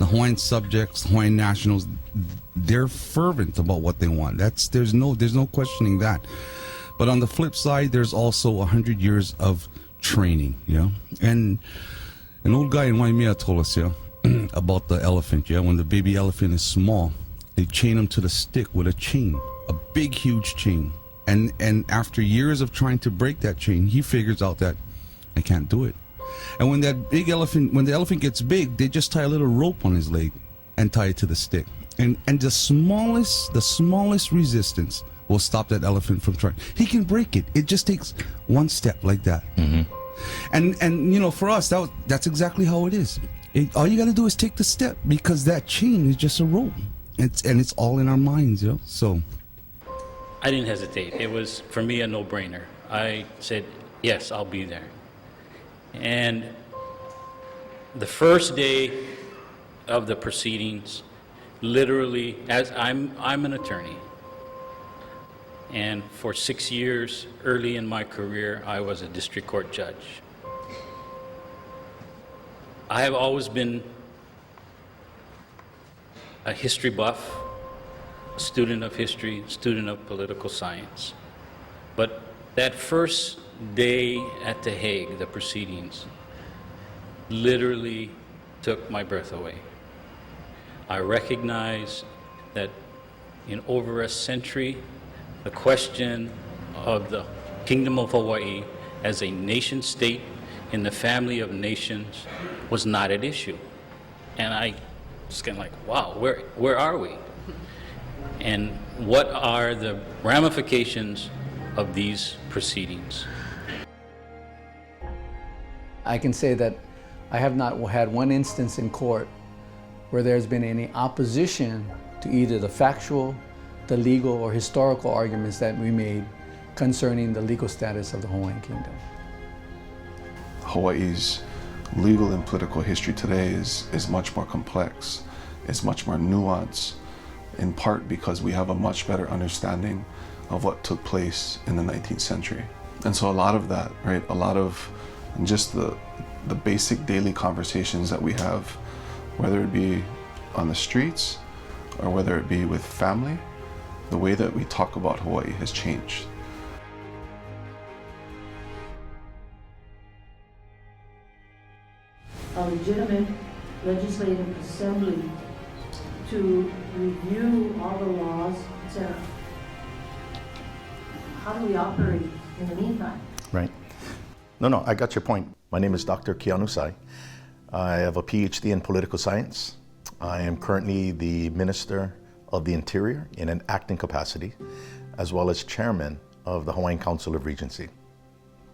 Hawaiian subjects, Hawaiian nationals, they're fervent about what they want. There's no questioning that. But on the flip side, there's also 100 years of training, And an old guy in Waimea told us, about the elephant, when the baby elephant is small, they chain him to the stick with a chain, a big, huge chain. And after years of trying to break that chain, he figures out that I can't do it. And when the elephant gets big, they just tie a little rope on his leg and tie it to the stick. And the smallest resistance will stop that elephant from trying. He can break it. It just takes one step like that. Mm-hmm. And for us, that's exactly how it is. All you got to do is take the step, because that chain is just a rope. It's all in our minds, So I didn't hesitate. It was, for me, a no-brainer. I said, yes, I'll be there. And the first day of the proceedings, literally, as I'm an attorney, and for 6 years, early in my career, I was a district court judge. I have always been a history buff, a student of history, student of political science. But that first day at the Hague, the proceedings, literally took my breath away. I recognize that in over a century, the question of the Kingdom of Hawaii as a nation state in the family of nations was not at issue. And I was kind of like, wow, where are we? And what are the ramifications of these proceedings? I can say that I have not had one instance in court where there's been any opposition to either the factual, the legal, or historical arguments that we made concerning the legal status of the Hawaiian Kingdom. Hawaii's legal and political history today is much more complex. It's much more nuanced, in part because we have a much better understanding of what took place in the 19th century. And so a lot of that, right, a lot of just the basic daily conversations that we have, whether it be on the streets or whether it be with family, the way that we talk about Hawaii has changed. A legitimate legislative assembly to review all the laws, etc. How do we operate in the meantime? Right. No, I got your point. My name is Dr. Keanu Sy. I have a PhD in political science. I am currently the Minister of the Interior in an acting capacity, as well as Chairman of the Hawaiian Council of Regency.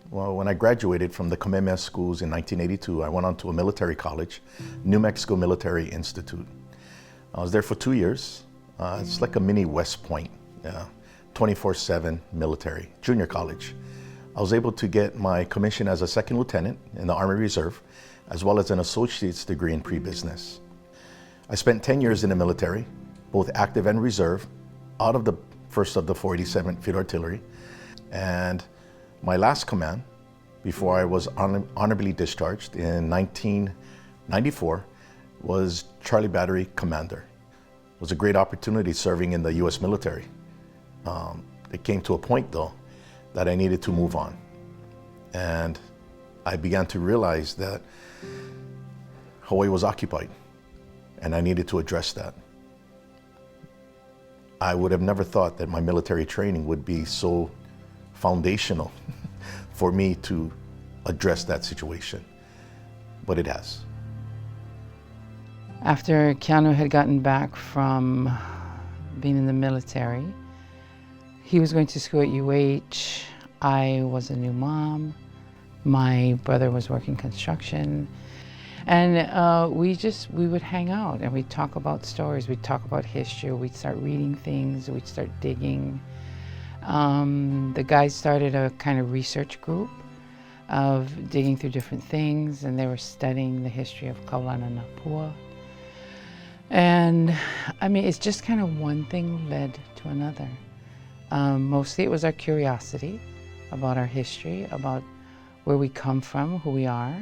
Well, when I graduated from the Kamehameha schools in 1982, I went on to a military college, New Mexico Military Institute. I was there for 2 years. It's like a mini West Point, 24/7 military, junior college. I was able to get my commission as a second lieutenant in the Army Reserve, as well as an associate's degree in pre-business. I spent 10 years in the military, both active and reserve, out of the 1st of the 487th Field Artillery. And my last command, before I was honorably discharged in 1994, was Charlie Battery Commander. It was a great opportunity serving in the U.S. military. It came to a point, though, that I needed to move on. And I began to realize that Hawaii was occupied, and I needed to address that. I would have never thought that my military training would be so foundational for me to address that situation, but it has. After Keanu had gotten back from being in the military, he was going to school at UH. I was a new mom. My brother was working construction. And we would hang out and we'd talk about stories, we'd talk about history, we'd start reading things, we'd start digging. The guys started a kind of research group of digging through different things, and they were studying the history of Kauai. And I mean, it's just kind of one thing led to another. Mostly it was our curiosity about our history, about where we come from, who we are.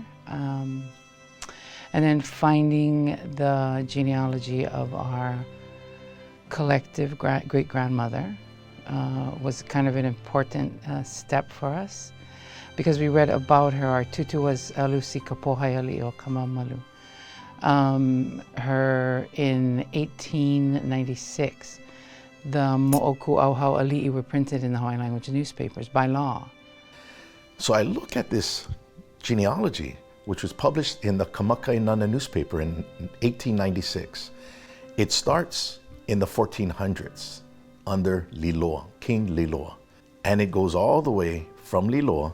And then finding the genealogy of our collective great-grandmother was kind of an important step for us, because we read about her. Our tutu was Alusi Kapohaialio Kamamalu. Her in 1896, the Mo'oku Auhau Ali'i were printed in the Hawaiian language newspapers by law. So I look at this genealogy, which was published in the Hawaiian newspaper in 1896. It starts in the 1400s under Liloa, King Liloa. And it goes all the way from Liloa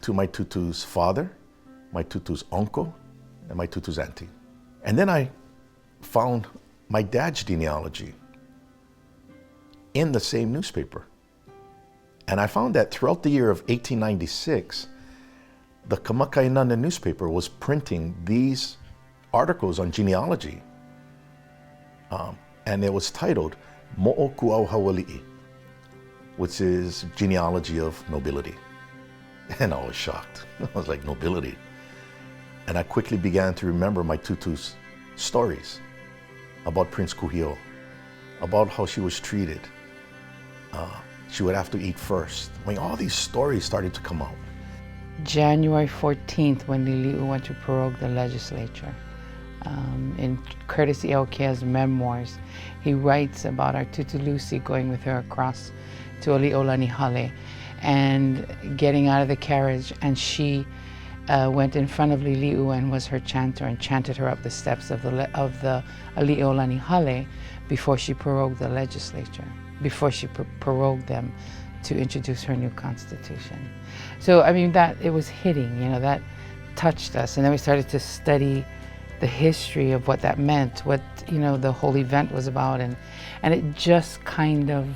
to my tutu's father, my tutu's uncle, and my tutu's auntie. And then I found my dad's genealogy in the same newspaper. And I found that throughout the year of 1896, the Kamakainana newspaper was printing these articles on genealogy. And it was titled Mo'oku Auhauali'i, which is genealogy of nobility. And I was shocked. I was like, nobility? And I quickly began to remember my tutu's stories about Prince Kuhio, about how she was treated. She would have to eat first. I mean, all these stories started to come out. January 14th, when Lili'u went to prorogue the legislature, in Curtis Eokea's memoirs, he writes about our tutu Lucy going with her across to Oli'olani Hale and getting out of the carriage, and she went in front of Lili'u and was her chanter and chanted her up the steps of the Oli'olani Hale before she prorogued the legislature, before she prorogued them to introduce her new constitution. So, I mean, that it was hitting, you know, that touched us. And then we started to study the history of what that meant, what, you know, the whole event was about. And it just kind of,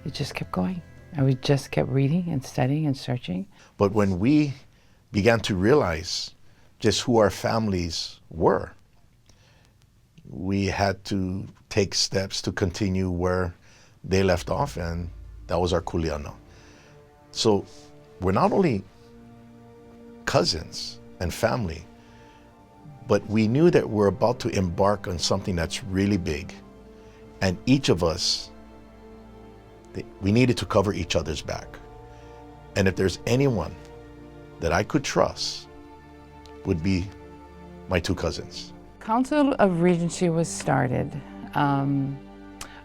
it just kept going. And we just kept reading and studying and searching. But when we began to realize just who our families were, we had to take steps to continue where they left off, and that was our kuleana. So we're not only cousins and family, but we knew that we're about to embark on something that's really big. And each of us, we needed to cover each other's back. And if there's anyone that I could trust, would be my two cousins. Council of Regency was started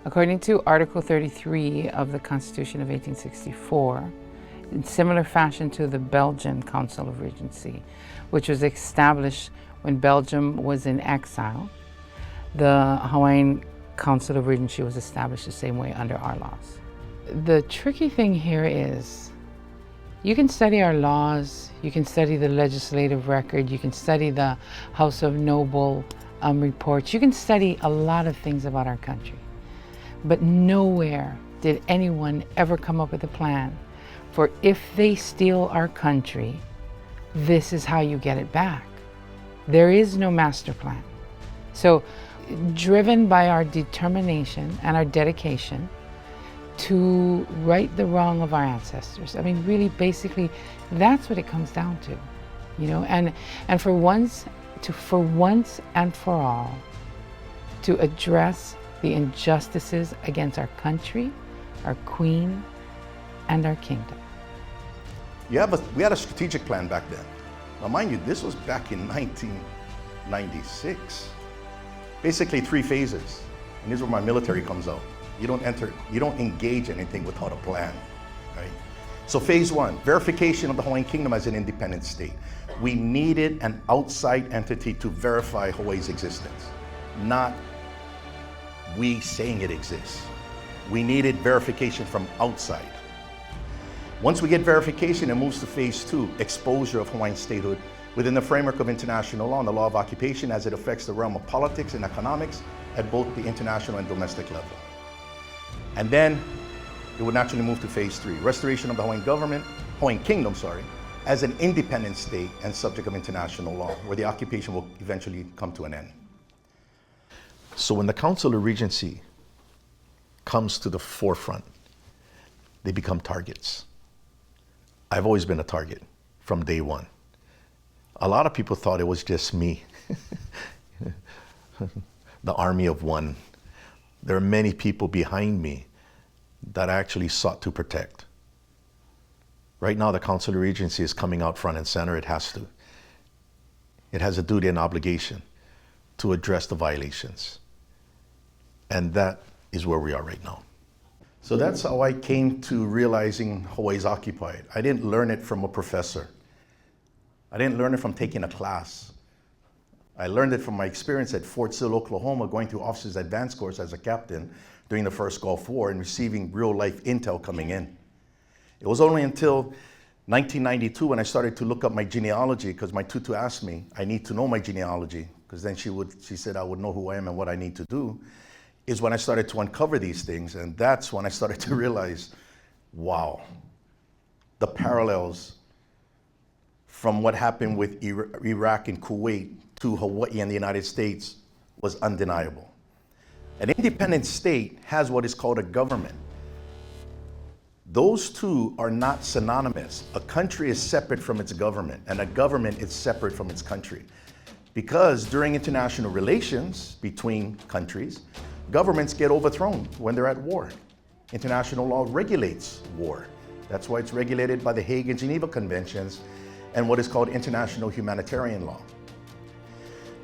according to Article 33 of the Constitution of 1864, in similar fashion to the Belgian Council of Regency, which was established when Belgium was in exile. The Hawaiian Council of Regency was established the same way under our laws. The tricky thing here is, you can study our laws, you can study the legislative record, you can study the House of Noble reports, you can study a lot of things about our country. But nowhere did anyone ever come up with a plan for, if they steal our country, this is how you get it back. There is no master plan. So, driven by our determination and our dedication to right the wrong of our ancestors. I mean, really, basically, that's what it comes down to, you know. And for once and for all, to address the injustices against our country, our queen, and our kingdom. We had a strategic plan back then. Now, mind you, this was back in 1996. Basically 3 phases, and this is where my military comes out. You don't engage anything without a plan, right? So phase 1, verification of the Hawaiian Kingdom as an independent state. We needed an outside entity to verify Hawaii's existence, not we saying it exists. We needed verification from outside. Once we get verification, it moves to phase 2, exposure of Hawaiian statehood within the framework of international law and the law of occupation as it affects the realm of politics and economics at both the international and domestic level. And then it would naturally move to phase 3, restoration of the Hawaiian Kingdom, as an independent state and subject of international law, where the occupation will eventually come to an end. So when the Council of Regency comes to the forefront, they become targets. I've always been a target from day one. A lot of people thought it was just me, the army of one. There are many people behind me that I actually sought to protect. Right now, the Council of Regency is coming out front and center. It has to. It has a duty and obligation to address the violations. And that is where we are right now. So that's how I came to realizing Hawaii's occupied. I didn't learn it from a professor. I didn't learn it from taking a class. I learned it from my experience at Fort Sill, Oklahoma, going through Officers Advanced Course as a captain during the first Gulf War and receiving real-life intel coming in. It was only until 1992 when I started to look up my genealogy, because my tutu asked me, I need to know my genealogy, because then she said I would know who I am and what I need to do, is when I started to uncover these things. And that's when I started to realize, wow, the parallels from what happened with Iraq and Kuwait to Hawaii and the United States was undeniable. An independent state has what is called a government. Those two are not synonymous. A country is separate from its government, and a government is separate from its country. Because during international relations between countries, governments get overthrown when they're at war. International law regulates war. That's why it's regulated by the Hague and Geneva Conventions and what is called international humanitarian law.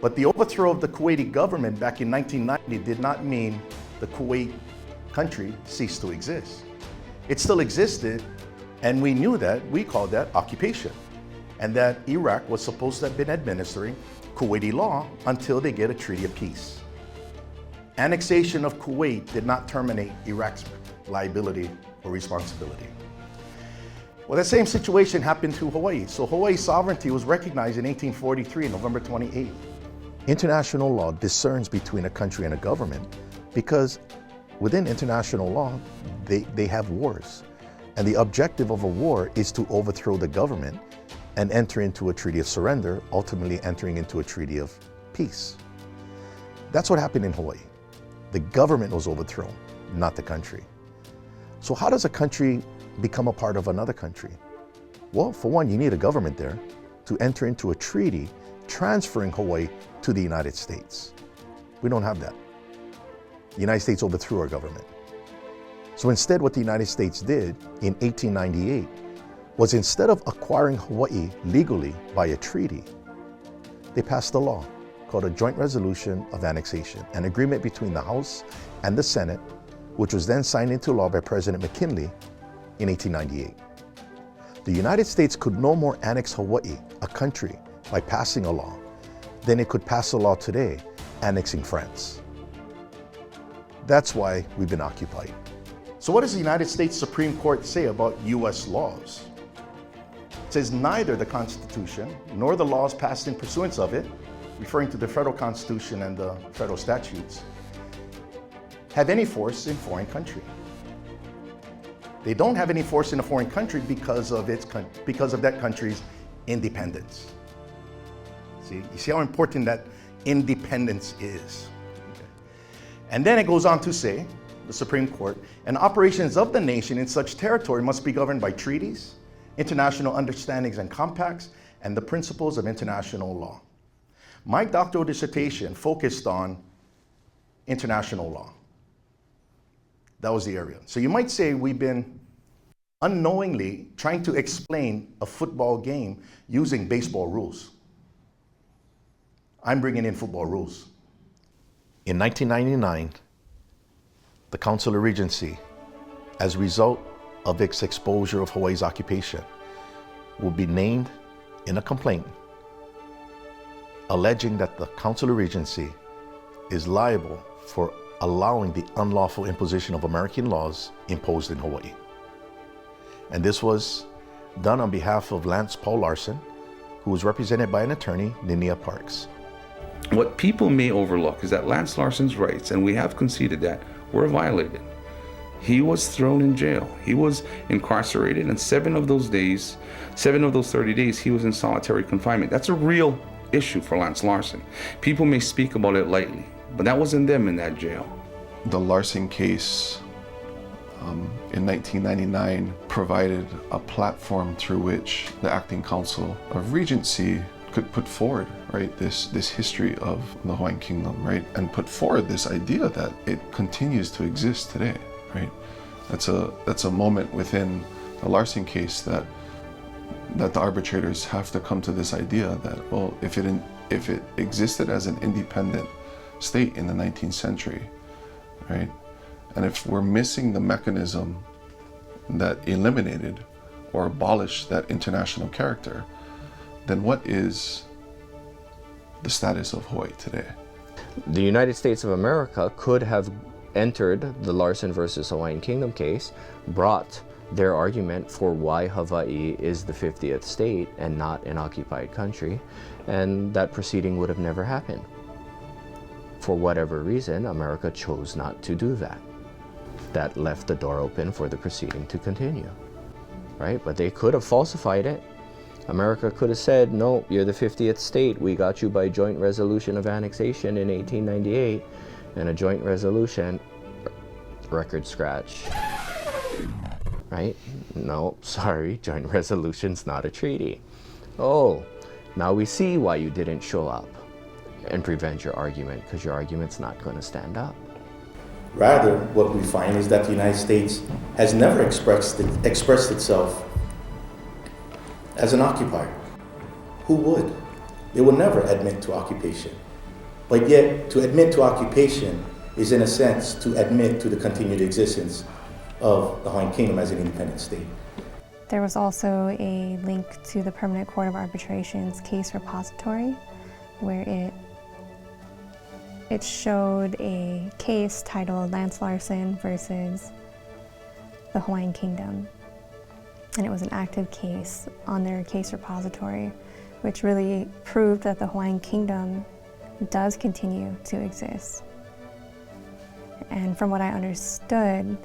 But the overthrow of the Kuwaiti government back in 1990 did not mean the Kuwait country ceased to exist. It still existed, and we knew that. We called that occupation, and that Iraq was supposed to have been administering Kuwaiti law until they get a treaty of peace. Annexation of Kuwait did not terminate Iraq's liability or responsibility. Well, that same situation happened to Hawaii. So Hawaii's sovereignty was recognized in 1843, November 28. International law discerns between a country and a government because within international law, they have wars. And the objective of a war is to overthrow the government and enter into a treaty of surrender, ultimately entering into a treaty of peace. That's what happened in Hawaii. The government was overthrown, not the country. So how does a country become a part of another country? Well, for one, you need a government there to enter into a treaty transferring Hawaii to the United States. We don't have that. The United States overthrew our government. So instead, what the United States did in 1898 was, instead of acquiring Hawaii legally by a treaty, they passed a law called a Joint Resolution of Annexation, an agreement between the House and the Senate, which was then signed into law by President McKinley in 1898. The United States could no more annex Hawaii, a country, by passing a law than it could pass a law today annexing France. That's why we've been occupied. So what does the United States Supreme Court say about US laws? It says neither the Constitution nor the laws passed in pursuance of it, referring to the federal Constitution and the federal statutes, have any force in foreign country. They don't have any force in a foreign country because of that country's independence. See, you see how important that independence is. Okay. And then it goes on to say, the Supreme Court, and operations of the nation in such territory must be governed by treaties, international understandings and compacts, and the principles of international law. My doctoral dissertation focused on international law. That was the area. So you might say we've been unknowingly trying to explain a football game using baseball rules. I'm bringing in football rules. In 1999, the Council of Regency, as a result of its exposure of Hawaii's occupation, will be named in a complaint alleging that the Council of Regency is liable for allowing the unlawful imposition of American laws imposed in Hawaii. And this was done on behalf of Lance Paul Larson, who was represented by an attorney, Ninia Parks. What people may overlook is that Lance Larson's rights, and we have conceded that, were violated. He was thrown in jail. He was incarcerated, and 7 of those 30 days, he was in solitary confinement. That's a real issue for Lance Larson. People may speak about it lightly, but that wasn't them in that jail. The Larson case in 1999 provided a platform through which the Acting Council of Regency could put forward, right, this history of the Hawaiian Kingdom, right, and put forward this idea that it continues to exist today, right? That's a moment within the Larson case that the arbitrators have to come to this idea that, well, if it existed as an independent state in the 19th century, right, and if we're missing the mechanism that eliminated or abolished that international character, then what is the status of Hawaii today? The United States of America could have entered the Larson versus Hawaiian Kingdom case, brought their argument for why Hawaii is the 50th state and not an occupied country, and that proceeding would have never happened. For whatever reason, America chose not to do that. That left the door open for the proceeding to continue, right? But they could have falsified it. America could have said, no, you're the 50th state. We got you by joint resolution of annexation in 1898, and a joint resolution, record scratch, right? No, sorry, joint resolution's not a treaty. Oh, now we see why you didn't show up and prevent your argument, because your argument's not going to stand up. Rather, what we find is that the United States has never expressed itself as an occupier. Who would? They would never admit to occupation. But yet, to admit to occupation is in a sense to admit to the continued existence of the Hawaiian Kingdom as an independent state. There was also a link to the Permanent Court of Arbitration's case repository, where it showed a case titled Lance Larson versus the Hawaiian Kingdom. And it was an active case on their case repository, which really proved that the Hawaiian Kingdom does continue to exist. And from what I understood,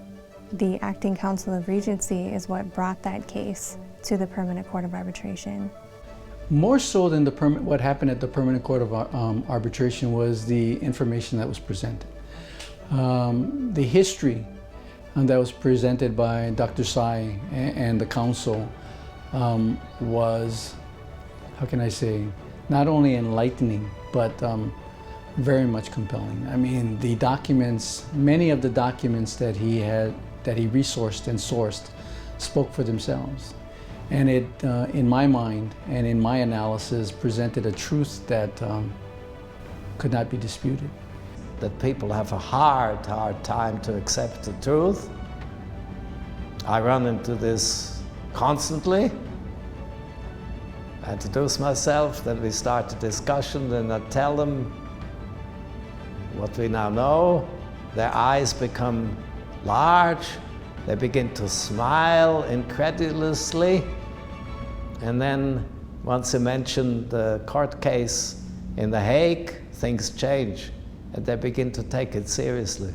the Acting Council of Regency is what brought that case to the Permanent Court of Arbitration. More so than what happened at the Permanent Court of Arbitration was the information that was presented. The history that was presented by Dr. Sy and the council was, how can I say, not only enlightening, but very much compelling. I mean, the documents, many of the documents that he resourced and sourced spoke for themselves. And it, in my mind and in my analysis, presented a truth that could not be disputed. That people have a hard time to accept the truth. I run into this constantly. I introduce myself, then we start a discussion, then I tell them what we now know. Their eyes become large. They begin to smile incredulously. And then once you mention the court case in The Hague, things change and they begin to take it seriously.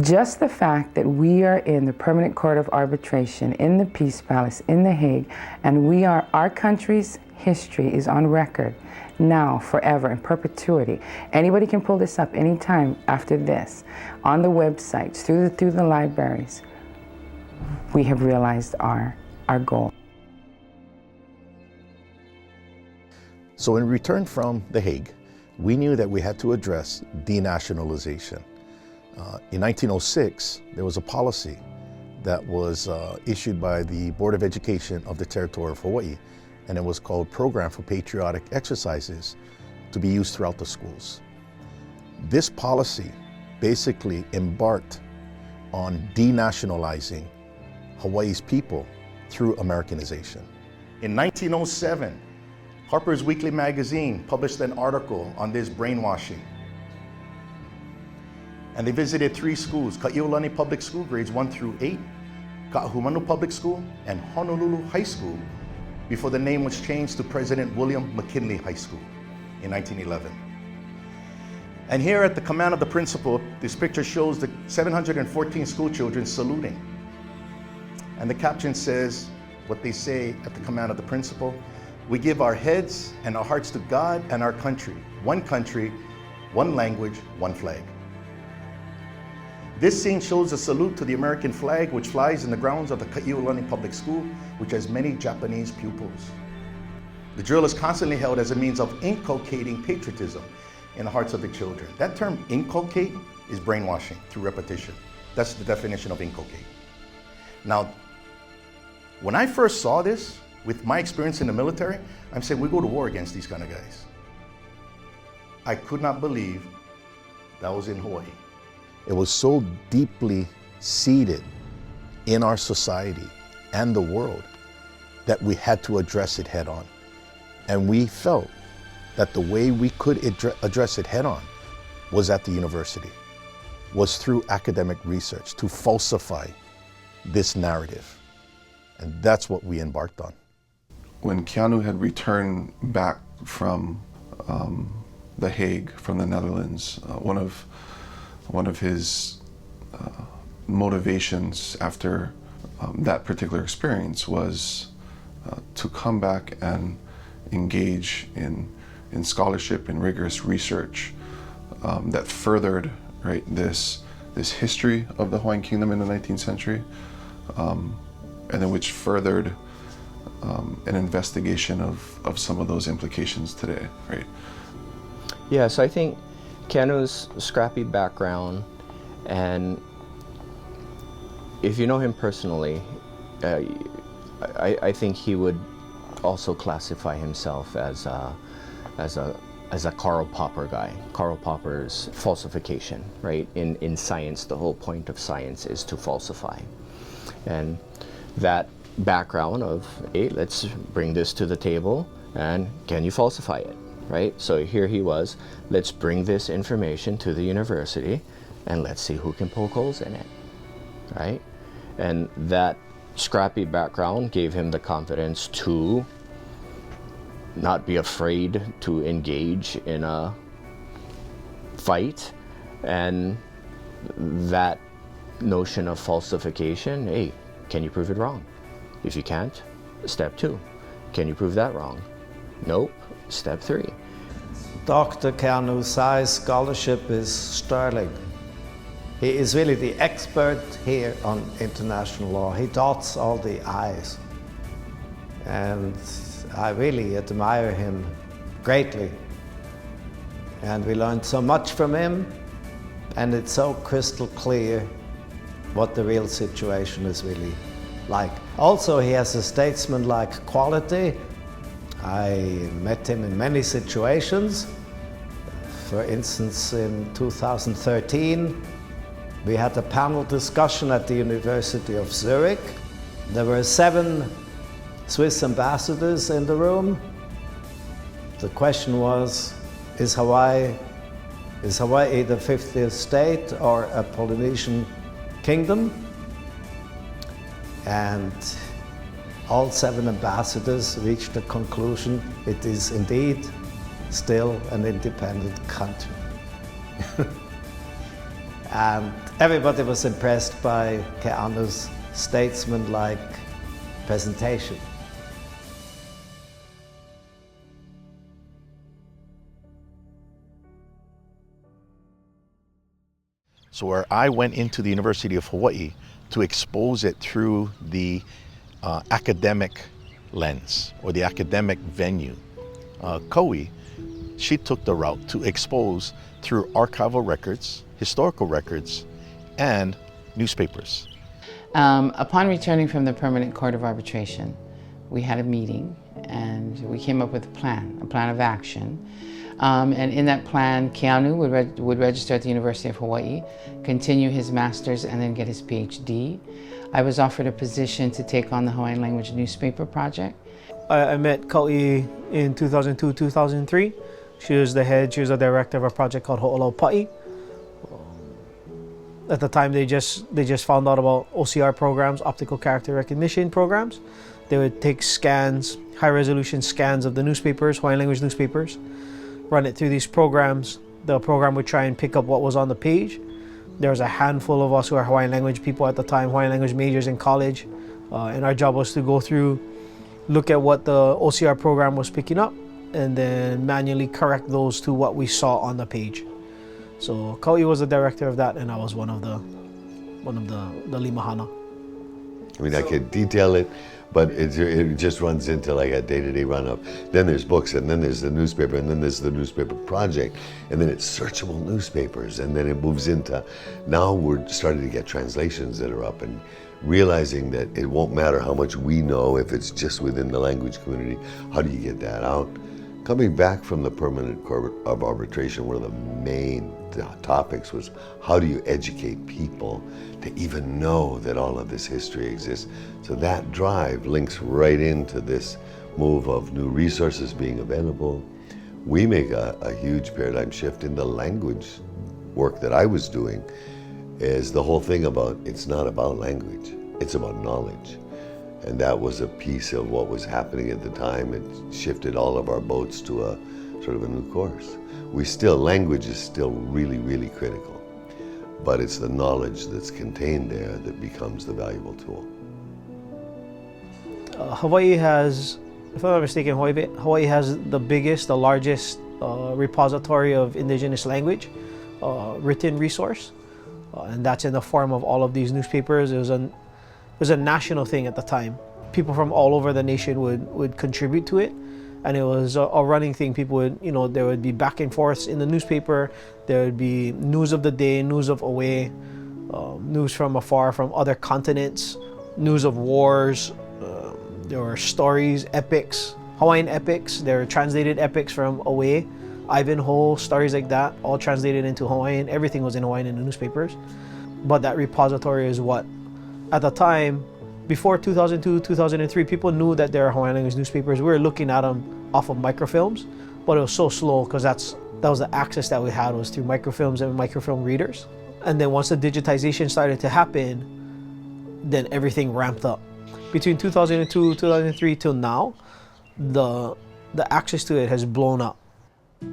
Just the fact that we are in the Permanent Court of Arbitration, in the Peace Palace, in The Hague, and our country's history is on record now, forever, in perpetuity. Anybody can pull this up anytime after this, on the websites, through the libraries. We have realized our goal. So in return from The Hague, we knew that we had to address denationalization. In 1906, there was a policy that was issued by the Board of Education of the Territory of Hawaii, and it was called Program for Patriotic Exercises to be used throughout the schools. This policy basically embarked on denationalizing Hawaii's people through Americanization. In 1907, Harper's Weekly magazine published an article on this brainwashing. And they visited 3 schools, Ka'iolani Public School, grades 1 through 8, Ka'ahumanu Public School, and Honolulu High School, before the name was changed to President William McKinley High School in 1911. And here at the command of the principal, this picture shows the 714 school children saluting. And the caption says what they say at the command of the principal: "We give our heads and our hearts to God and our country, one language, one flag." This scene shows a salute to the American flag, which flies in the grounds of the Kaiulani Public School, which has many Japanese pupils. The drill is constantly held as a means of inculcating patriotism in the hearts of the children. That term, inculcate, is brainwashing through repetition. That's the definition of inculcate. Now, when I first saw this, with my experience in the military, I'm saying we go to war against these kind of guys. I could not believe that was in Hawaii. It was so deeply seated in our society and the world that we had to address it head on. And we felt that the way we could address it head on was at the university, was through academic research to falsify this narrative. And that's what we embarked on. When Keanu had returned back from the Hague, from the Netherlands, one of his motivations after that particular experience was to come back and engage in scholarship and rigorous research that furthered, right, this history of the Hawaiian Kingdom in the 19th century, and then which furthered an investigation of some of those implications today, right? Yeah, so I think Keanu's scrappy background, and if you know him personally, I think he would also classify himself as a Karl Popper guy. Karl Popper's falsification, right? In science, the whole point of science is to falsify. And that background of, hey, let's bring this to the table, and can you falsify it, right? So here he was, let's bring this information to the university, and let's see who can poke holes in it, right? And that scrappy background gave him the confidence to not be afraid to engage in a fight. And that notion of falsification, hey, can you prove it wrong? If you can't, step 2. Can you prove that wrong? Nope, step 3. Dr. Keanu Sy's scholarship is sterling. He is really the expert here on international law. He dots all the I's. And I really admire him greatly. And we learned so much from him, and it's so crystal clear what the real situation is really like. Also, he has a statesman-like quality. I met him in many situations. For instance, in 2013, we had a panel discussion at the University of Zurich. There were 7 Swiss ambassadors in the room. The question was, is Hawaii the 50th state or a Polynesian kingdom? And all 7 ambassadors reached the conclusion it is indeed still an independent country. And everybody was impressed by Keanu's statesman-like presentation. So where I went into the University of Hawaii to expose it through the academic lens or the academic venue, Kauai, she took the route to expose through archival records, historical records, and newspapers. Upon returning from the Permanent Court of Arbitration, we had a meeting and we came up with a plan of action. And in that plan, Keanu would register at the University of Hawaii, continue his master's, and then get his PhD. I was offered a position to take on the Hawaiian language newspaper project. I met Kauai in 2002, 2003. She was the director of a project called Hui Aloha Aina. At the time, they just found out about OCR programs, optical character recognition programs. They would take scans, high-resolution scans of the newspapers, Hawaiian language newspapers, run it through these programs. The program would try and pick up what was on the page. There was a handful of us who are Hawaiian language people at the time, Hawaiian language majors in college, and our job was to go through, look at what the OCR program was picking up, and then manually correct those to what we saw on the page. So Kauai was the director of that, and I was one of the one of the limahana. I mean, I could detail it, but it just runs into like a day-to-day run-up. Then there's books, and then there's the newspaper, and then there's the newspaper project, and then it's searchable newspapers, and then it moves into, now we're starting to get translations that are up, and realizing that it won't matter how much we know if it's just within the language community. How do you get that out? Coming back from the Permanent Court of Arbitration, one of the main topics was how do you educate people to even know that all of this history exists? So that drive links right into this move of new resources being available. We make a huge paradigm shift in the language work that I was doing, is the whole thing about, it's not about language, it's about knowledge. And that was a piece of what was happening at the time. It shifted all of our boats to a sort of a new course. Language is still really, really critical, but it's the knowledge that's contained there that becomes the valuable tool. Hawaii has, if I'm not mistaken, Hawaii has the biggest, the largest repository of indigenous language, written resource, and that's in the form of all of these newspapers. It was a national thing at the time. People from all over the nation would contribute to it, and it was a running thing. People would, there would be back and forths in the newspaper. There would be news of the day, news of away, news from afar, from other continents, news of wars. There were stories, epics, Hawaiian epics. There were translated epics from away, Ivanhoe, stories like that, all translated into Hawaiian. Everything was in Hawaiian in the newspapers. But that repository is what, at the time, before 2002, 2003, people knew that there are Hawaiian language newspapers. We were looking at them off of microfilms, but it was so slow because that was the access that we had, was through microfilms and microfilm readers. And then once the digitization started to happen, then everything ramped up. Between 2002, 2003 till now, the access to it has blown up.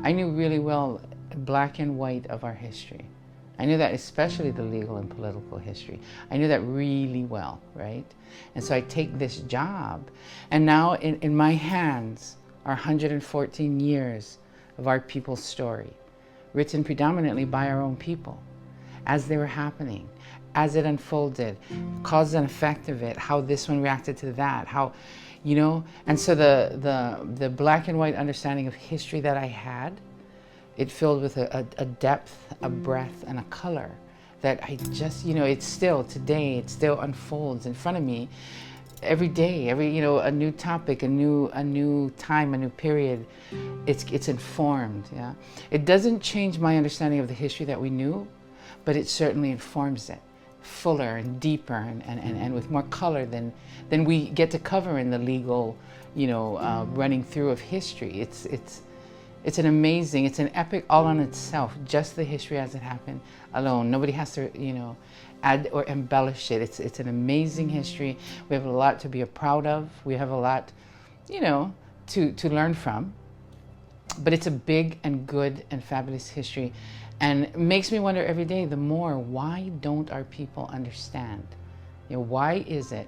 I knew really well black and white of our history. I knew that, especially the legal and political history. I knew that really well, right? And so I take this job, and now in my hands are 114 years of our people's story, written predominantly by our own people, as they were happening, as it unfolded, cause and effect of it, how this one reacted to that, how, and so the black and white understanding of history that I had, it filled with a depth, a breadth, and a color that I just, it's still, today, it still unfolds in front of me every day, a new topic, a new time, a new period. It's informed, yeah. It doesn't change my understanding of the history that we knew, but it certainly informs it, fuller and deeper and with more color than we get to cover in the legal, running through of history. It's an amazing, it's an epic all on itself, just the history as it happened alone. Nobody has to, add or embellish it. It's an amazing history. We have a lot to be proud of. We have a lot, to learn from. But it's a big and good and fabulous history. And it makes me wonder every day, the more, why don't our people understand? Why is it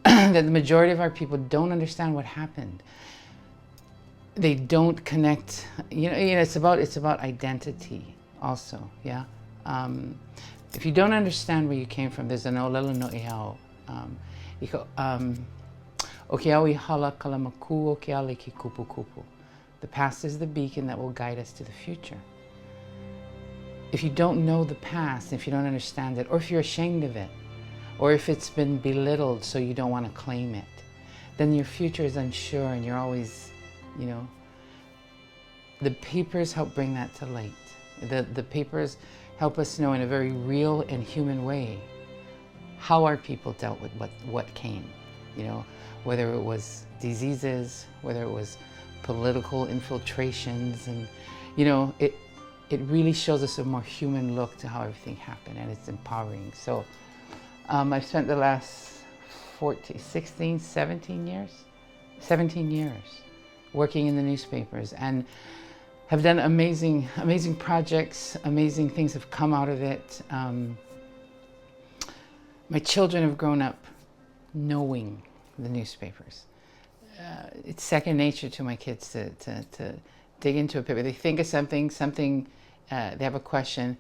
that the majority of our people don't understand what happened? They don't connect, it's about identity also, yeah? If you don't understand where you came from, there's an olelo no iao. Okeawi hala kalamaku okeale ki kupu kupu. The past is the beacon that will guide us to the future. If you don't know the past, if you don't understand it, or if you're ashamed of it, or if it's been belittled so you don't want to claim it, then your future is unsure and you're always, the papers help bring that to light. The papers help us know in a very real and human way how our people dealt with what came, whether it was diseases, whether it was political infiltrations, and it really shows us a more human look to how everything happened, and it's empowering. So I've spent the last 17 years working in the newspapers, and have done amazing projects. Amazing things have come out of it. My children have grown up knowing the newspapers. It's second nature to my kids to dig into a paper. They think of something, they have a question,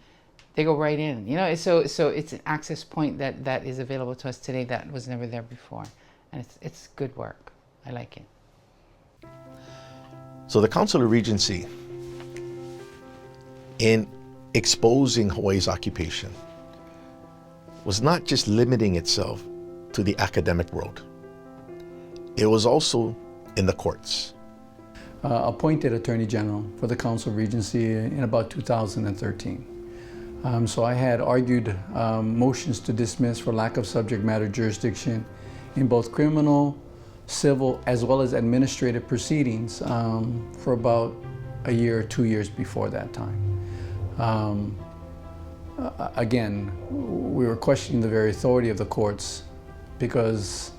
they go right in. You know, so it's an access point that is available to us today that was never there before, and it's good work. I like it. So the Council of Regency, in exposing Hawaii's occupation, was not just limiting itself to the academic world. It was also in the courts. Appointed Attorney General for the Council of Regency in about 2013. So I had argued motions to dismiss for lack of subject matter jurisdiction in both criminal, civil, as well as administrative proceedings for about a year or 2 years before that time. Again, we were questioning the very authority of the courts because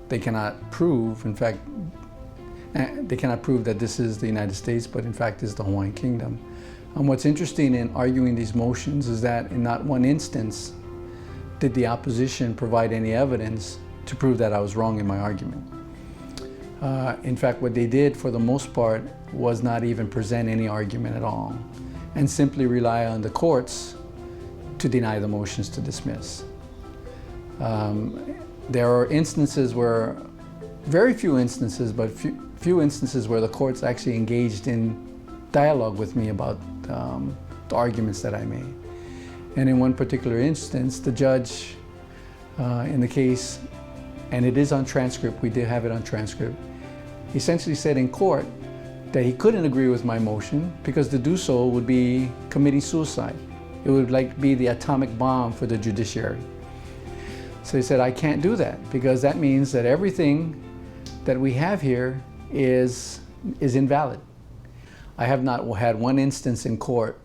they cannot prove, in fact, they cannot prove that this is the United States, but in fact is the Hawaiian Kingdom. What's interesting in arguing these motions is that in not one instance did the opposition provide any evidence to prove that I was wrong in my argument. In fact, what they did for the most part was not even present any argument at all and simply rely on the courts to deny the motions to dismiss. There are instances where, very few instances, but few instances where the courts actually engaged in dialogue with me about the arguments that I made. And in one particular instance, the judge in the case, and it is on transcript, we did have it on transcript, essentially said in court that he couldn't agree with my motion because to do so would be committing suicide. It would be the atomic bomb for the judiciary. So he said, I can't do that because that means that everything that we have here is invalid. I have not had one instance in court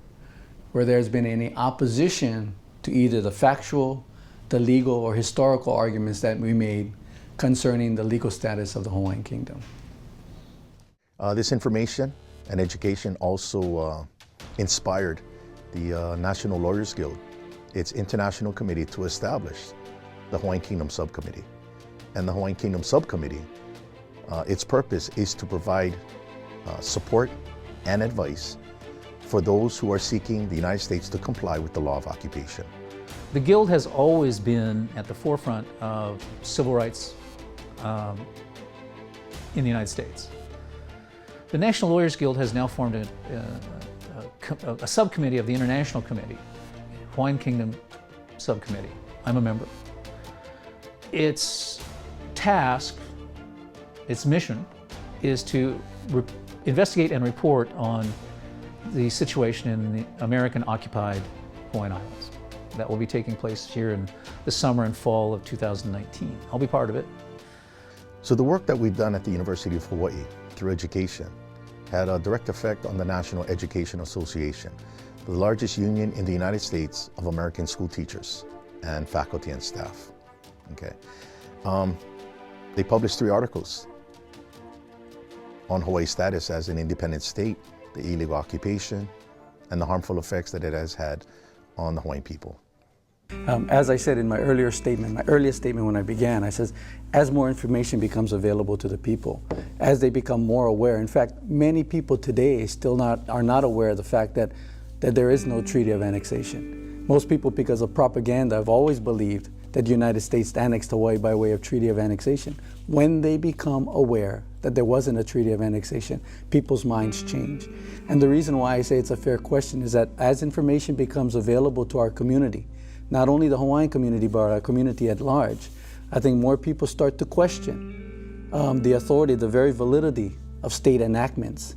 where there's been any opposition to either the factual, the legal, or historical arguments that we made concerning the legal status of the Hawaiian Kingdom. This information and education also inspired the National Lawyers Guild, its international committee, to establish the Hawaiian Kingdom Subcommittee. And the Hawaiian Kingdom Subcommittee, its purpose is to provide support and advice for those who are seeking the United States to comply with the law of occupation. The Guild has always been at the forefront of civil rights in the United States. The National Lawyers Guild has now formed a subcommittee of the International Committee, Hawaiian Kingdom Subcommittee. I'm a member. Its task, its mission, is to investigate and report on the situation in the American-occupied Hawaiian Islands. That will be taking place here in the summer and fall of 2019. I'll be part of it. So the work that we've done at the University of Hawaii through education had a direct effect on the National Education Association, the largest union in the United States of American school teachers and faculty and staff. Okay. They published 3 articles on Hawaii's status as an independent state, the illegal occupation, and the harmful effects that it has had on the Hawaiian people. As I said in my earliest statement when I began, I said, as more information becomes available to the people, as they become more aware, in fact, many people today still are not aware of the fact that there is no treaty of annexation. Most people, because of propaganda, have always believed that the United States annexed Hawaii by way of treaty of annexation. When they become aware that there wasn't a treaty of annexation, people's minds change. And the reason why I say it's a fair question is that as information becomes available to our community, not only the Hawaiian community, but our community at large, I think more people start to question the authority, the very validity of state enactments.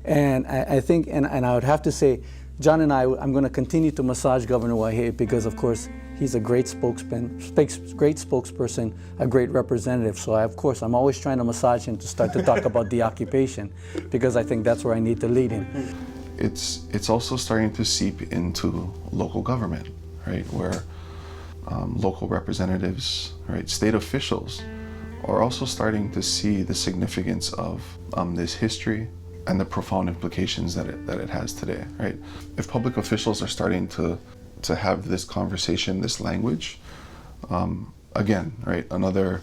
And I think, and I would have to say, John and I'm going to continue to massage Governor Waihee because, of course, he's a great spokesperson, a great representative. So, I'm always trying to massage him to start to talk about the occupation because I think that's where I need to lead him. It's also starting to seep into local government, right, where local representatives, right, state officials are also starting to see the significance of this history and the profound implications that it has today, right? If public officials are starting to have this conversation, this language, again, right, another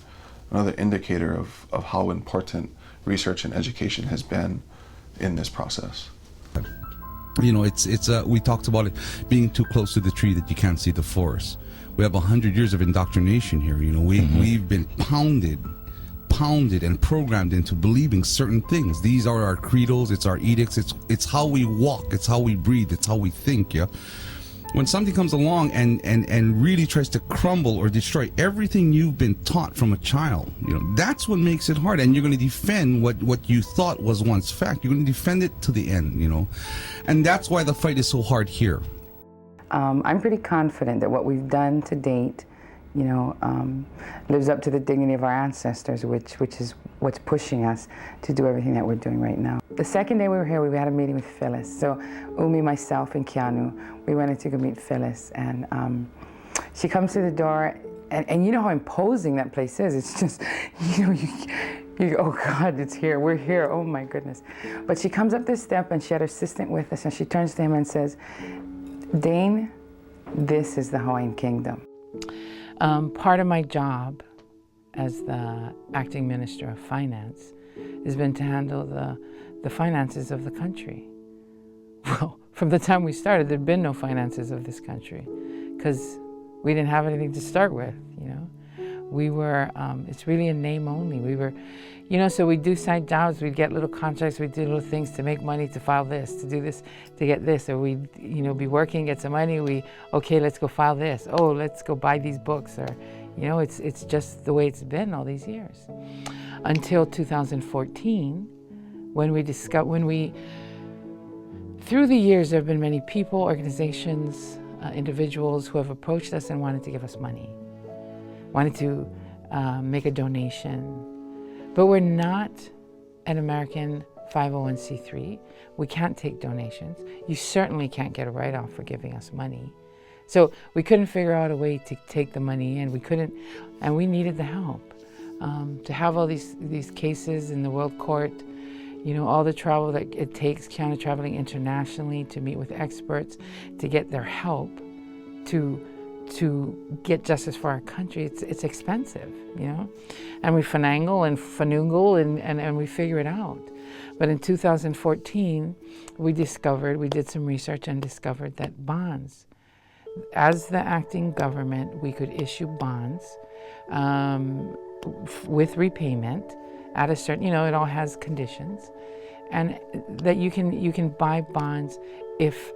indicator of how important research and education has been in this process. You know, we talked about it being too close to the tree that you can't see the forest. We have 100 years of indoctrination here. You know, we've been pounded and programmed into believing certain things. These are our credos, it's our edicts, it's how we walk, it's how we breathe, it's how we think, yeah? When something comes along and really tries to crumble or destroy everything you've been taught from a child, you know, that's what makes it hard. And you're going to defend what you thought was once fact. You're going to defend it to the end, you know. And that's why the fight is so hard here. I'm pretty confident that what we've done to date, you know, lives up to the dignity of our ancestors, which is what's pushing us to do everything that we're doing right now. The second day we were here, we had a meeting with Phyllis. So Umi, myself, and Keanu, we went in to go meet Phyllis, and she comes to the door, and you know how imposing that place is. It's just, you know, you oh God, it's here, we're here, oh my goodness. But she comes up this step, and she had her assistant with us, and she turns to him and says, Dane, this is the Hawaiian Kingdom. Part of my job as the acting minister of finance has been to handle the finances of the country. Well, from the time we started, there'd been no finances of this country because we didn't have anything to start with, you know. We were, it's really a name only. We were, you know, so we'd do side jobs, we'd get little contracts, we'd do little things to make money, to file this, to do this, to get this, or we'd, you know, be working, get some money, okay, let's go file this, oh, let's go buy these books, or, you know, it's just the way it's been all these years. Until 2014, through the years, there have been many people, organizations, individuals who have approached us and wanted to give us money, wanted to make a donation. But we're not an American 501c3. We can't take donations. You certainly can't get a write-off for giving us money. So we couldn't figure out a way to take the money in. We couldn't, and we needed the help. To have all these cases in the World Court, you know, all the travel that it takes, Keanu traveling internationally to meet with experts, to get their help, to get justice for our country, it's expensive, you know? And we finagle and we figure it out. But in 2014, we did some research and discovered that bonds, as the acting government, we could issue bonds with repayment at a certain, you know, it all has conditions, and that you can buy bonds if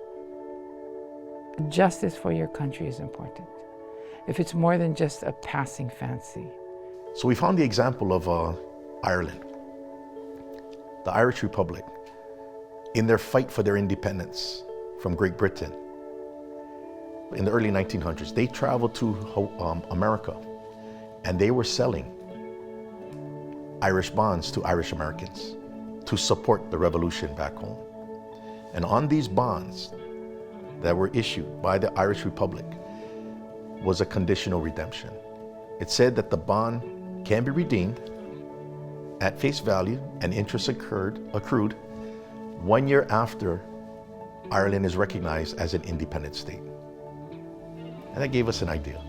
justice for your country is important, if it's more than just a passing fancy. So we found the example of Ireland, the Irish Republic, in their fight for their independence from Great Britain. In the early 1900s, they traveled to America, and they were selling Irish bonds to Irish Americans to support the revolution back home. And on these bonds that were issued by the Irish Republic was a conditional redemption. It said that the bond can be redeemed at face value and interest accrued 1 year after Ireland is recognized as an independent state. And that gave us an idea.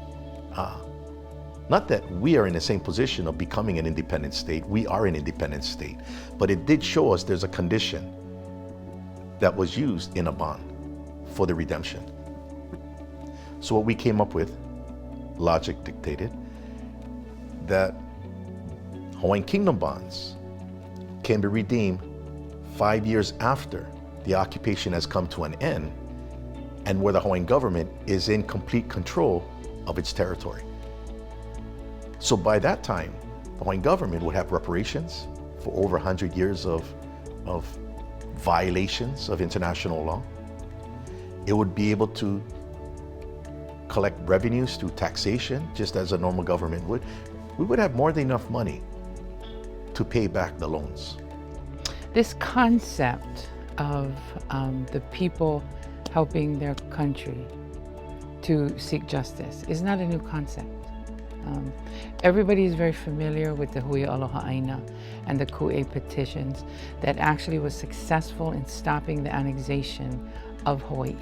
Not that we are in the same position of becoming an independent state, we are an independent state, but it did show us there's a condition that was used in a bond for the redemption. So what we came up with, logic dictated, that Hawaiian Kingdom bonds can be redeemed 5 years after the occupation has come to an end and where the Hawaiian government is in complete control of its territory. So by that time, the Hawaiian government would have reparations for over 100 years of violations of international law. It would be able to collect revenues through taxation, just as a normal government would. We would have more than enough money to pay back the loans. This concept of the people helping their country to seek justice is not a new concept. Everybody is very familiar with the Hui Aloha Aina and the Kauai petitions that actually was successful in stopping the annexation of Hawaii.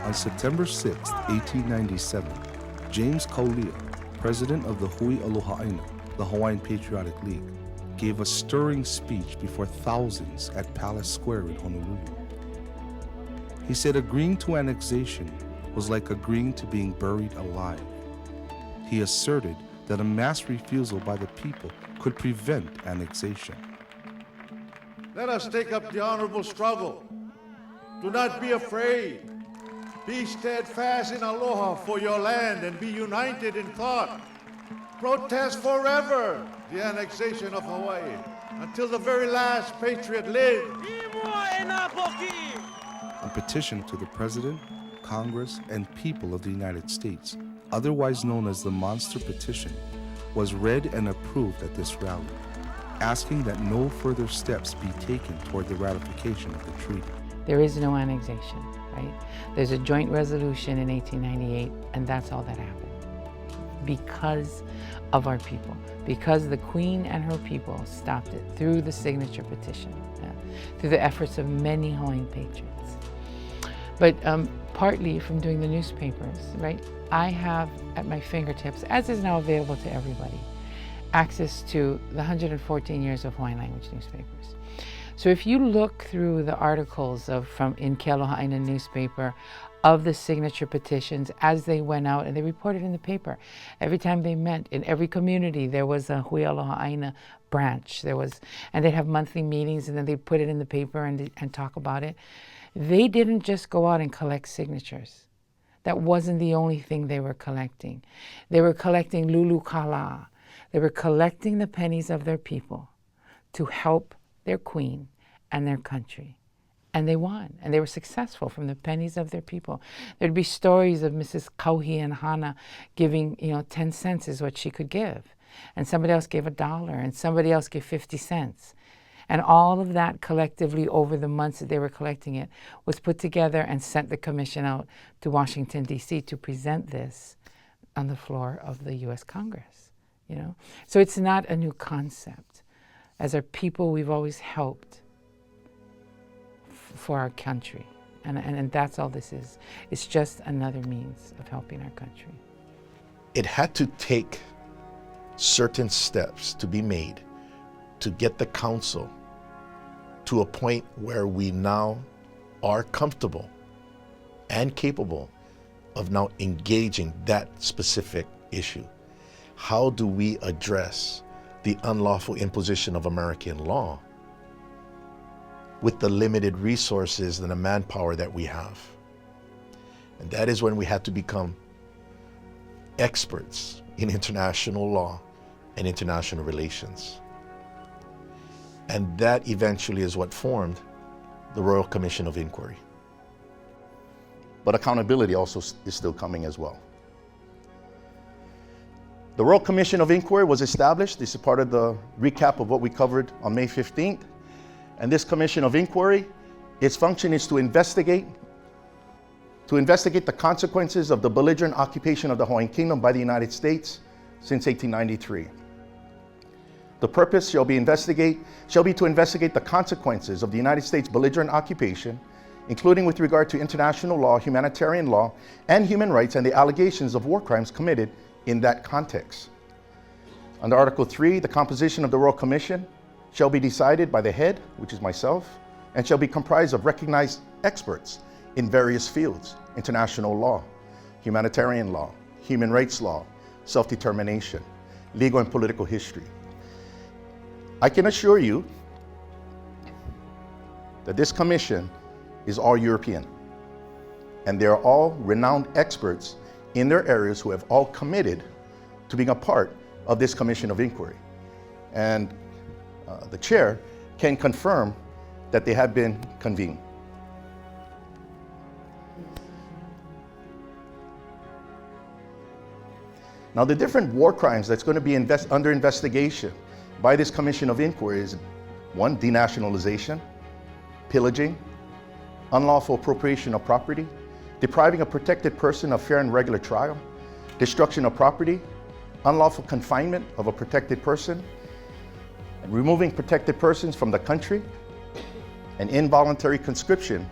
On September 6, 1897, James Kauai, president of the Hui Aloha Aina, the Hawaiian Patriotic League, gave a stirring speech before thousands at Palace Square in Honolulu. He said agreeing to annexation was like agreeing to being buried alive. He asserted that a mass refusal by the people could prevent annexation. Let us take up the honorable struggle. Do not be afraid. Be steadfast in aloha for your land and be united in thought. Protest forever the annexation of Hawaii until the very last patriot lives. A petition to the President, Congress, and people of the United States, otherwise known as the Monster Petition, was read and approved at this rally, asking that no further steps be taken toward the ratification of the treaty. There is no annexation, right? There's a joint resolution in 1898, and that's all that happened. Because of our people, because the Queen and her people stopped it through the signature petition, through the efforts of many Hawaiian patriots. But partly from doing the newspapers, right? I have at my fingertips, as is now available to everybody, access to the 114 years of Hawaiian language newspapers. So if you look through the articles in Hui Aloha Aina newspaper of the signature petitions as they went out and they reported in the paper, every time they met, in every community there was a Hui Aloha Aina branch. And they'd have monthly meetings and then they'd put it in the paper and talk about it. They didn't just go out and collect signatures. That wasn't the only thing they were collecting. They were collecting lulu kala. They were collecting the pennies of their people to help their queen and their country. And they won, and they were successful from the pennies of their people. There'd be stories of Mrs. Kauhi and Hana giving, 10 cents is what she could give. And somebody else gave $1, and somebody else gave 50 cents. And all of that collectively over the months that they were collecting it was put together and sent the commission out to Washington, D.C. to present this on the floor of the U.S. Congress, So it's not a new concept. As our people, we've always helped for our country. And that's all this is. It's just another means of helping our country. It had to take certain steps to be made to get the council to a point where we now are comfortable and capable of now engaging that specific issue. How do we address the unlawful imposition of American law with the limited resources and the manpower that we have? And that is when we had to become experts in international law and international relations. And that eventually is what formed the Royal Commission of Inquiry. But accountability also is still coming as well. The Royal Commission of Inquiry was established. This is part of the recap of what we covered on May 15th. And this Commission of Inquiry, its function is to investigate the consequences of the belligerent occupation of the Hawaiian Kingdom by the United States since 1893. The purpose shall be to investigate the consequences of the United States belligerent occupation, including with regard to international law, humanitarian law, and human rights, and the allegations of war crimes committed in that context. Under Article 3, the composition of the Royal Commission shall be decided by the head, which is myself, and shall be comprised of recognized experts in various fields: international law, humanitarian law, human rights law, self-determination, legal and political history. I can assure you that this commission is all European, and they are all renowned experts in their areas who have all committed to being a part of this Commission of Inquiry. And the chair can confirm that they have been convened. Now, the different war crimes that's going to be under investigation by this Commission of Inquiry is: 1, denationalization, pillaging, unlawful appropriation of property, depriving a protected person of fair and regular trial, destruction of property, unlawful confinement of a protected person, removing protected persons from the country, and involuntary conscription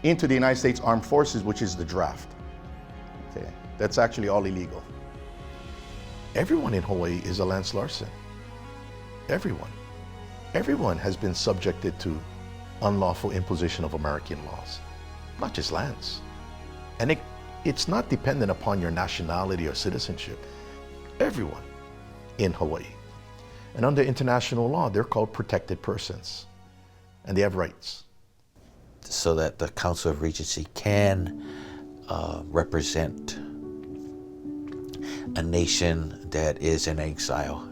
into the United States Armed Forces, which is the draft. Okay, that's actually all illegal. Everyone in Hawaii is a Lance Larson. Everyone. Everyone has been subjected to unlawful imposition of American laws. not just lands. And it's not dependent upon your nationality or citizenship. Everyone in Hawaii. And under international law, they're called protected persons, and they have rights. So that the Council of Regency can represent a nation that is in exile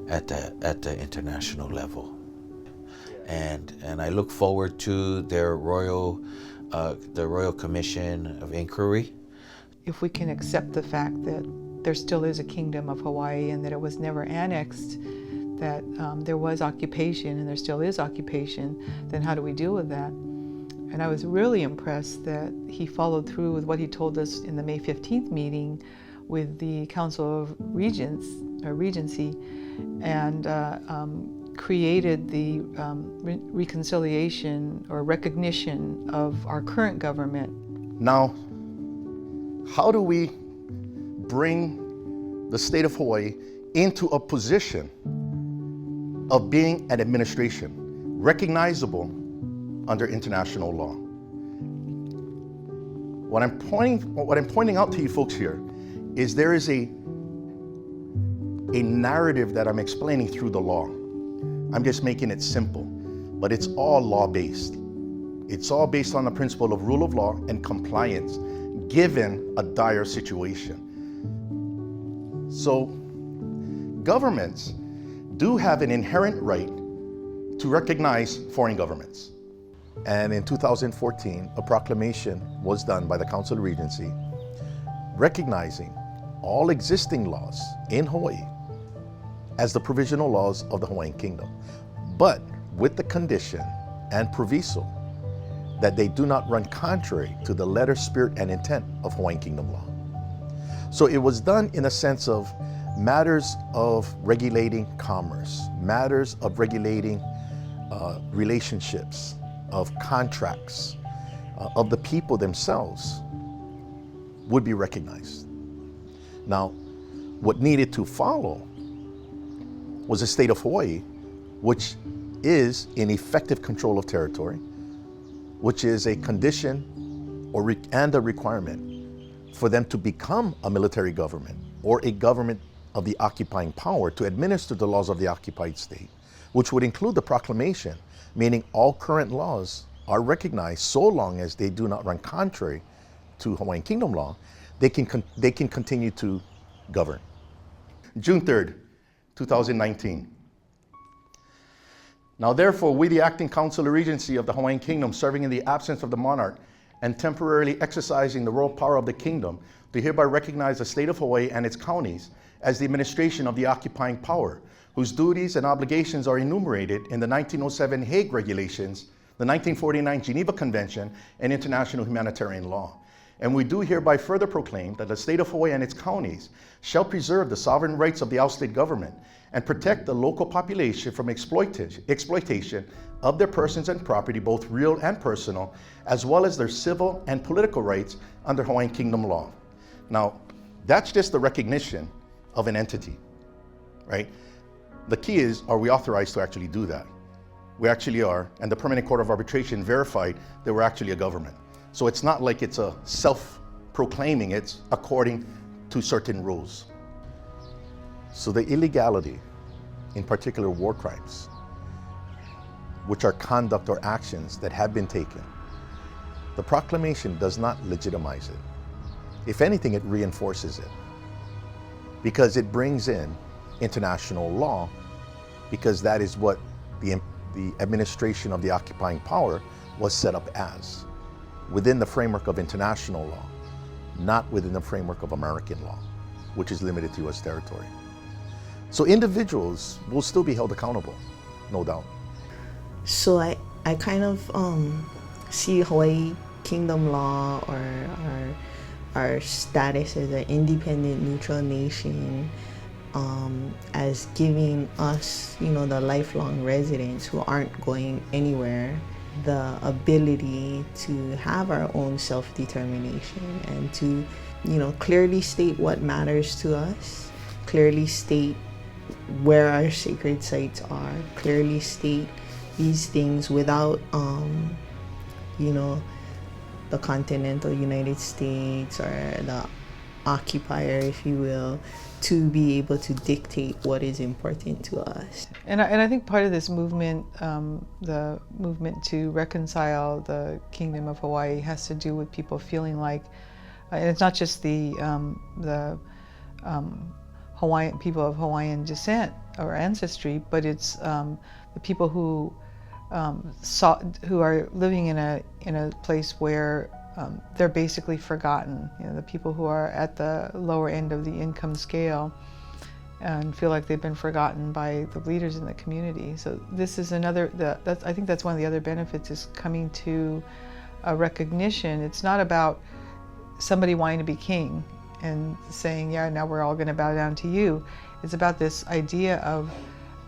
at the international level. And I look forward to their the Royal Commission of Inquiry. If we can accept the fact that there still is a kingdom of Hawaii and that it was never annexed, that there was occupation and there still is occupation, then how do we deal with that? And I was really impressed that he followed through with what he told us in the May 15th meeting with the Council of Regency, and created the reconciliation or recognition of our current government. Now, how do we bring the state of Hawaii into a position of being an administration, recognizable under international law? What I'm pointing out to you folks here is there is a narrative that I'm explaining through the law. I'm just making it simple, but it's all law-based. It's all based on the principle of rule of law and compliance, given a dire situation. So, governments do have an inherent right to recognize foreign governments. And in 2014, a proclamation was done by the Council of Regency recognizing all existing laws in Hawaii as the provisional laws of the Hawaiian Kingdom, but with the condition and proviso that they do not run contrary to the letter, spirit, and intent of Hawaiian Kingdom law. So it was done in a sense of matters of regulating commerce, matters of regulating relationships, of contracts, of the people themselves would be recognized. Now, what needed to follow was the state of Hawaii, which is in effective control of territory, which is a condition and a requirement for them to become a military government or a government of the occupying power to administer the laws of the occupied state, which would include the proclamation, meaning all current laws are recognized so long as they do not run contrary to Hawaiian Kingdom law, they can continue to govern. June 3rd, 2019. Now therefore, we, the Acting Council of Regency of the Hawaiian Kingdom, serving in the absence of the monarch and temporarily exercising the royal power of the kingdom, do hereby recognize the state of Hawaii and its counties as the administration of the occupying power, whose duties and obligations are enumerated in the 1907 Hague Regulations, the 1949 Geneva Convention, and international humanitarian law. And we do hereby further proclaim that the state of Hawaii and its counties shall preserve the sovereign rights of the outstate government and protect the local population from exploitation of their persons and property, both real and personal, as well as their civil and political rights under Hawaiian Kingdom law. Now, that's just the recognition of an entity, right? The key is, are we authorized to actually do that? We actually are, and the Permanent Court of Arbitration verified that we're actually a government. So it's not like it's a self-proclaiming, it's according to certain rules. So the illegality, in particular war crimes, which are conduct or actions that have been taken, the proclamation does not legitimize it. If anything, it reinforces it, because it brings in international law, because that is what the administration of the occupying power was set up as, within the framework of international law, not within the framework of American law, which is limited to U.S. territory. So individuals will still be held accountable, no doubt. So I kind of see Hawaii Kingdom law or our status as an independent, neutral nation as giving us, the lifelong residents who aren't going anywhere, the ability to have our own self-determination and to, clearly state what matters to us, clearly state where our sacred sites are, clearly state these things without, the continental United States or the occupier, if you will, to be able to dictate what is important to us. And I think part of this movement, the movement to reconcile the Kingdom of Hawaii, has to do with people feeling like, and it's not just the Hawaiian people of Hawaiian descent or ancestry, but it's the people who who are living in a place where they're basically forgotten. You know, the people who are at the lower end of the income scale and feel like they've been forgotten by the leaders in the community. So this is another. I think that's one of the other benefits, is coming to a recognition. It's not about somebody wanting to be king and saying, yeah, now we're all going to bow down to you. It's about this idea of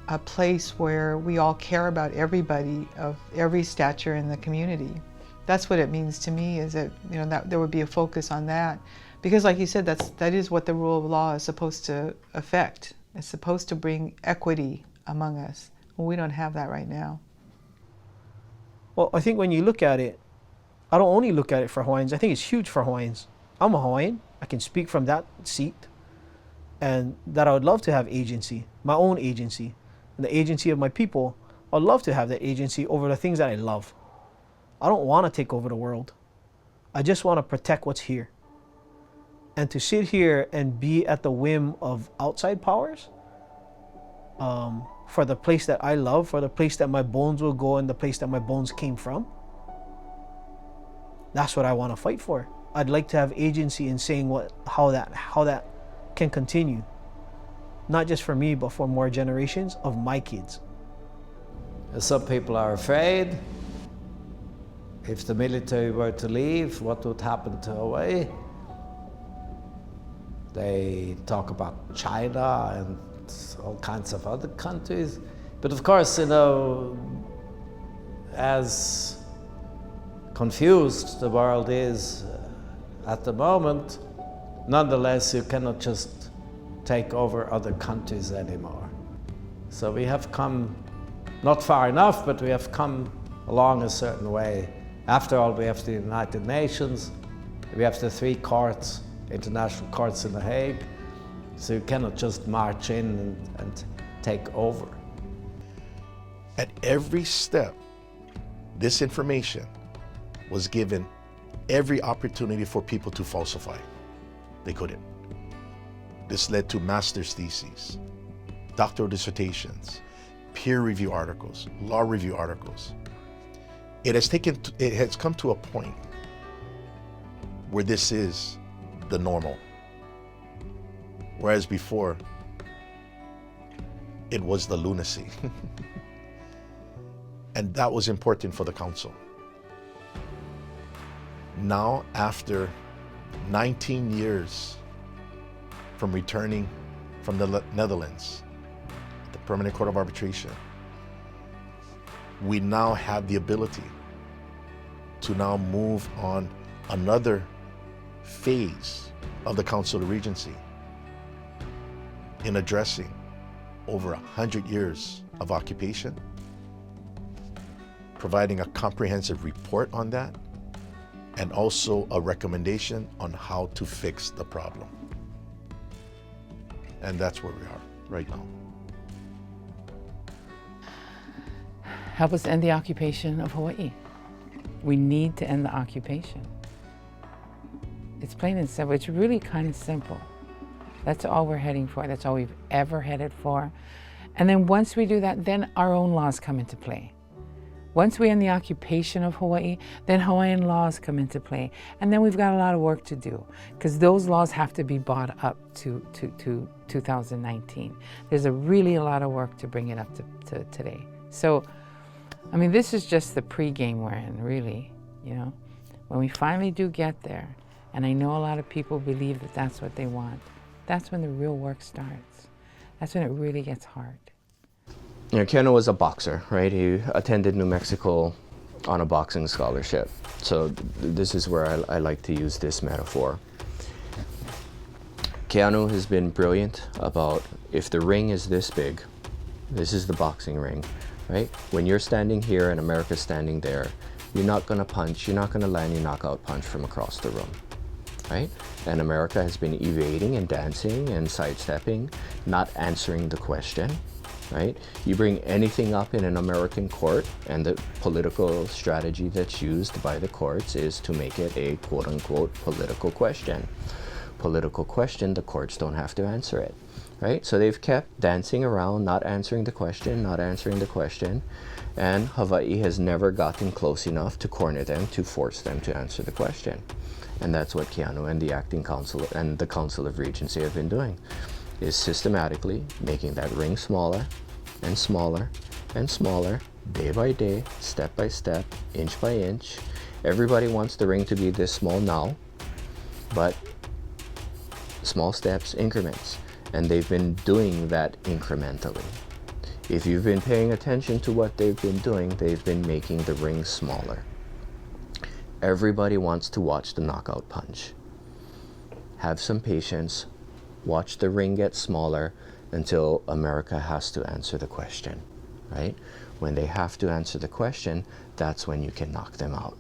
a place where we all care about everybody of every stature in the community. That's what it means to me, is that, you know, that there would be a focus on that. Because like you said, that is what the rule of law is supposed to affect. It's supposed to bring equity among us. Well, we don't have that right now. Well, I think when you look at it, I don't only look at it for Hawaiians, I think it's huge for Hawaiians. I'm a Hawaiian, I can speak from that seat, and that I would love to have agency, my own agency, and the agency of my people. I'd love to have that agency over the things that I love. I don't want to take over the world. I just want to protect what's here. And to sit here and be at the whim of outside powers, for the place that I love, for the place that my bones will go and the place that my bones came from, that's what I want to fight for. I'd like to have agency in saying how that can continue. Not just for me, but for more generations of my kids. Some people are afraid. If the military were to leave, what would happen to Hawaii? They talk about China and all kinds of other countries. But of course, you know, as confused the world is at the moment, nonetheless, you cannot just take over other countries anymore. So we have come, not far enough, but we have come along a certain way. After all, we have the United Nations, we have the 3 courts, international courts in The Hague, so you cannot just march in and take over. At every step, this information was given every opportunity for people to falsify. They couldn't. This led to master's theses, doctoral dissertations, peer review articles, law review articles. It has come to a point where this is the normal. Whereas before, it was the lunacy. And that was important for the council. Now, after 19 years from returning from the Netherlands, the Permanent Court of Arbitration, we now have the ability to now move on another phase of the Council of Regency in addressing over 100 years of occupation, providing a comprehensive report on that, and also a recommendation on how to fix the problem. And that's where we are right now. Help us end the occupation of Hawaii. We need to end the occupation. It's plain and simple. It's really kind of simple. That's all we're heading for. That's all we've ever headed for. And then once we do that, then our own laws come into play. Once we end the occupation of Hawaii, then Hawaiian laws come into play. And then we've got a lot of work to do, because those laws have to be brought up to 2019. There's really a lot of work to bring it up to today. So, I mean, this is just the pre-game we're in, really, you know. When we finally do get there, and I know a lot of people believe that that's what they want, that's when the real work starts. That's when it really gets hard. You know, Keanu was a boxer, right? He attended New Mexico on a boxing scholarship. So this is where I like to use this metaphor. Keanu has been brilliant about, if the ring is this big, this is the boxing ring, right? When you're standing here and America's standing there, you're not going to punch, you're not going to land your knockout punch from across the room, right? And America has been evading and dancing and sidestepping, not answering the question, right? You bring anything up in an American court, and the political strategy that's used by the courts is to make it a quote-unquote political question. Political question, the courts don't have to answer it, right? So they've kept dancing around, not answering the question, not answering the question, and Hawaii has never gotten close enough to corner them, to force them to answer the question. And that's what Keanu and the Acting Council and the Council of Regency have been doing, is systematically making that ring smaller and smaller and smaller, day by day, step by step, inch by inch. Everybody wants the ring to be this small now, but small steps, increments, and they've been doing that incrementally. If you've been paying attention to what they've been doing, they've been making the ring smaller. Everybody wants to watch the knockout punch. Have some patience, watch the ring get smaller until America has to answer the question, right? When they have to answer the question, that's when you can knock them out.